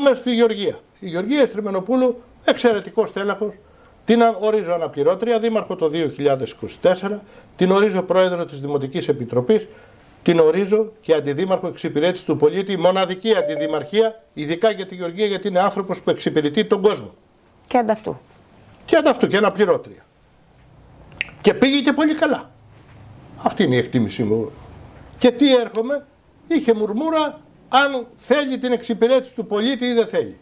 Πάμε στη Γεωργία. Η Γεωργία Στριμενοπούλου, εξαιρετικός τέλεχος. Την ορίζω αναπληρώτρια δήμαρχο το 2024, την ορίζω πρόεδρο της Δημοτικής Επιτροπής, την ορίζω και αντιδήμαρχο εξυπηρέτηση του πολίτη, μοναδική αντιδημαρχία, ειδικά για τη Γεωργία, γιατί είναι άνθρωπος που εξυπηρετεί τον κόσμο. Και ανταυτού. Και ανταυτού και αναπληρώτρια. Και πήγε και πολύ καλά. Αυτή είναι η εκτίμησή μου. Και τι έρχομαι, είχε μουρμούρα αν θέλει την εξυπηρέτηση του πολίτη ή δεν θέλει.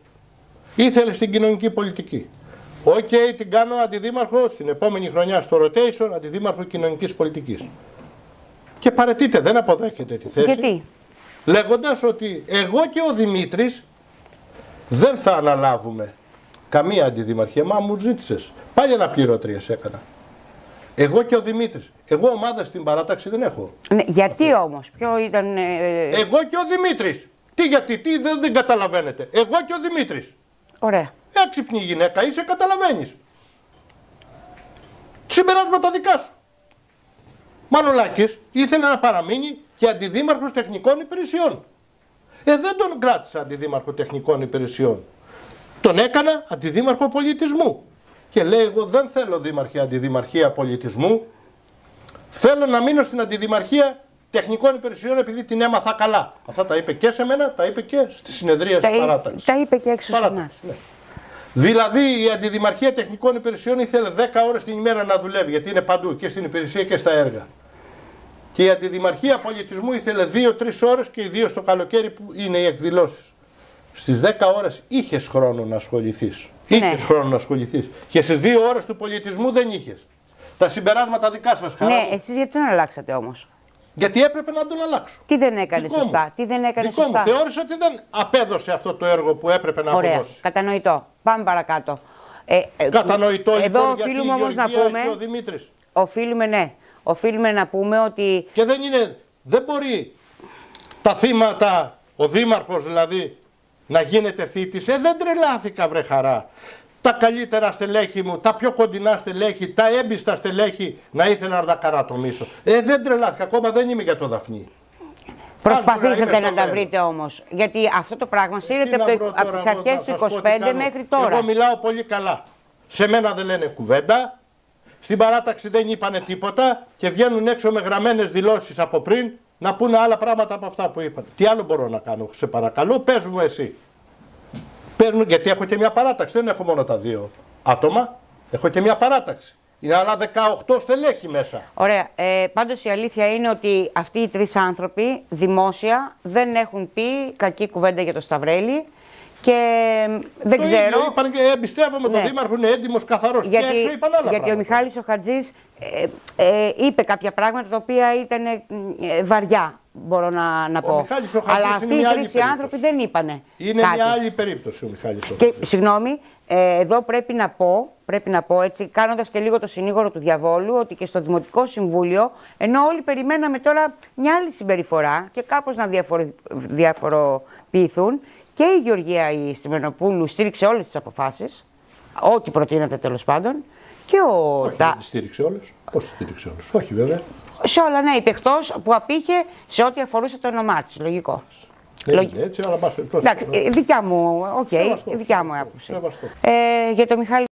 Ήθελε στην κοινωνική πολιτική. Οκ, την κάνω αντιδήμαρχο στην επόμενη χρονιά στο rotation, αντιδήμαρχο κοινωνικής πολιτικής. Και παραιτείται, δεν αποδέχεται τη θέση. Γιατί? Λέγοντας ότι εγώ και ο Δημήτρης δεν θα αναλάβουμε καμία αντιδημαρχία. Μα μου ζήτησες. Πάλι αναπληρώτριες έκανα. Εγώ και ο Δημήτρης. Εγώ ομάδα στην παράταξη δεν έχω. Ναι, γιατί όμως, ποιο ήταν... Εγώ και ο Δημήτρης. Τι γιατί, τι δεν καταλαβαίνετε. Εγώ και ο Δημήτρης. Ωραία. Έξυπνη γυναίκα είσαι, καταλαβαίνεις. Συμπεράσματα δικά σου. Μανολάκης ήθελε να παραμείνει και αντιδήμαρχος τεχνικών υπηρεσιών. Δεν τον κράτησα αντιδήμαρχο τεχνικών υπηρεσιών. Τον έκανα αντιδήμαρχο πολιτισμού. Και λέει, εγώ δεν θέλω δήμαρχη αντιδημαρχία πολιτισμού. Θέλω να μείνω στην αντιδημαρχία τεχνικών υπηρεσιών επειδή την έμαθα καλά. Αυτά τα είπε και σε μένα, τα είπε και στη συνεδρία της παράταξης. Τα είπε και έξω σε εμάς. Ναι. Δηλαδή η αντιδημαρχία τεχνικών υπηρεσιών ήθελε 10 ώρες την ημέρα να δουλεύει, γιατί είναι παντού και στην υπηρεσία και στα έργα. Και η αντιδημαρχία πολιτισμού ήθελε 2-3 ώρες και ιδίως το καλοκαίρι που είναι οι εκδηλώσεις. Στις 10 ώρες είχες χρόνο να ασχοληθείς. Είχες χρόνο να ασχοληθείς. Και στις 2 ώρες του πολιτισμού δεν είχες. Τα συμπεράσματα δικά σας, χαρά. Ναι, εσείς γιατί τον αλλάξατε όμως? Γιατί έπρεπε να τον αλλάξω. Τι δεν έκανε σωστά? Τι δεν έκανε σωστά? Θεώρησα ότι δεν απέδωσε αυτό το έργο που έπρεπε να αποδώσει. Κατανοητό. Πάμε παρακάτω. Κατανοητό εδώ λοιπόν οφείλουμε γιατί όμως να πούμε. Και ο Δημήτρης. Οφείλουμε να πούμε ότι. Και δεν μπορεί τα θύματα, ο δήμαρχος δηλαδή, να γίνεται θήτης. Δεν τρελάθηκα βρε χαρά. Τα καλύτερα στελέχη μου, τα πιο κοντινά στελέχη, τα έμπιστα στελέχη να ήθελα να τα καρατομήσω. Δεν τρελάθηκα, ακόμα δεν είμαι για το Δαφνί. Προσπαθήσατε να τα βρείτε όμως. Γιατί αυτό το πράγμα σύρεται από τις αρχές του 25 μέχρι τώρα. Εγώ μιλάω πολύ καλά. Σε μένα δεν λένε κουβέντα. Στην παράταξη δεν είπανε τίποτα και βγαίνουν έξω με γραμμένες δηλώσεις από πριν να πούνε άλλα πράγματα από αυτά που είπαν. Τι άλλο μπορώ να κάνω, σε παρακαλώ, πες μου εσύ. Παίρνω, γιατί έχω και μια παράταξη, δεν έχω μόνο τα 2 άτομα, έχω και μια παράταξη. Είναι άλλα 18 στελέχη μέσα. Ωραία. Πάντως η αλήθεια είναι ότι αυτοί οι 3 άνθρωποι δημόσια δεν έχουν πει κακή κουβέντα για το Σταυρέλη και δεν ξέρω. Είπαν και εμπιστεύομαι τον Δήμαρχο, είναι έντιμος, καθαρός. Και έξω είπαν άλλα γιατί πράγματα. ο Μιχάλης ο Χατζής είπε κάποια πράγματα τα οποία ήταν βαριά, μπορώ να πω. Αλλά αυτοί οι 3 άνθρωποι δεν είπανε. Είναι κάτι. Μια άλλη περίπτωση ο Μιχάλης ο Χατζής. Και συγγνώμη, εδώ πρέπει να πω έτσι, κάνοντας και λίγο το συνήγορο του διαβόλου, ότι και στο Δημοτικό Συμβούλιο, ενώ όλοι περιμέναμε τώρα μια άλλη συμπεριφορά και κάπως να διαφοροποιηθούν, και η Γεωργία η Στριμενοπούλου στήριξε όλες τις αποφάσεις, ό,τι προτείνατε τέλος πάντων. Και όχι, δεν τις στήριξε όλες. Πώς τις στήριξε όλες? Όχι βέβαια. Σε όλα, ναι, είπε εκτός που απήχε σε ό,τι αφορούσε το όνομά της. Λογικό. Δεν είναι έτσι, αλλά πας περιπτώσει. Δικιά μου άποψη. Για το Μιχάλη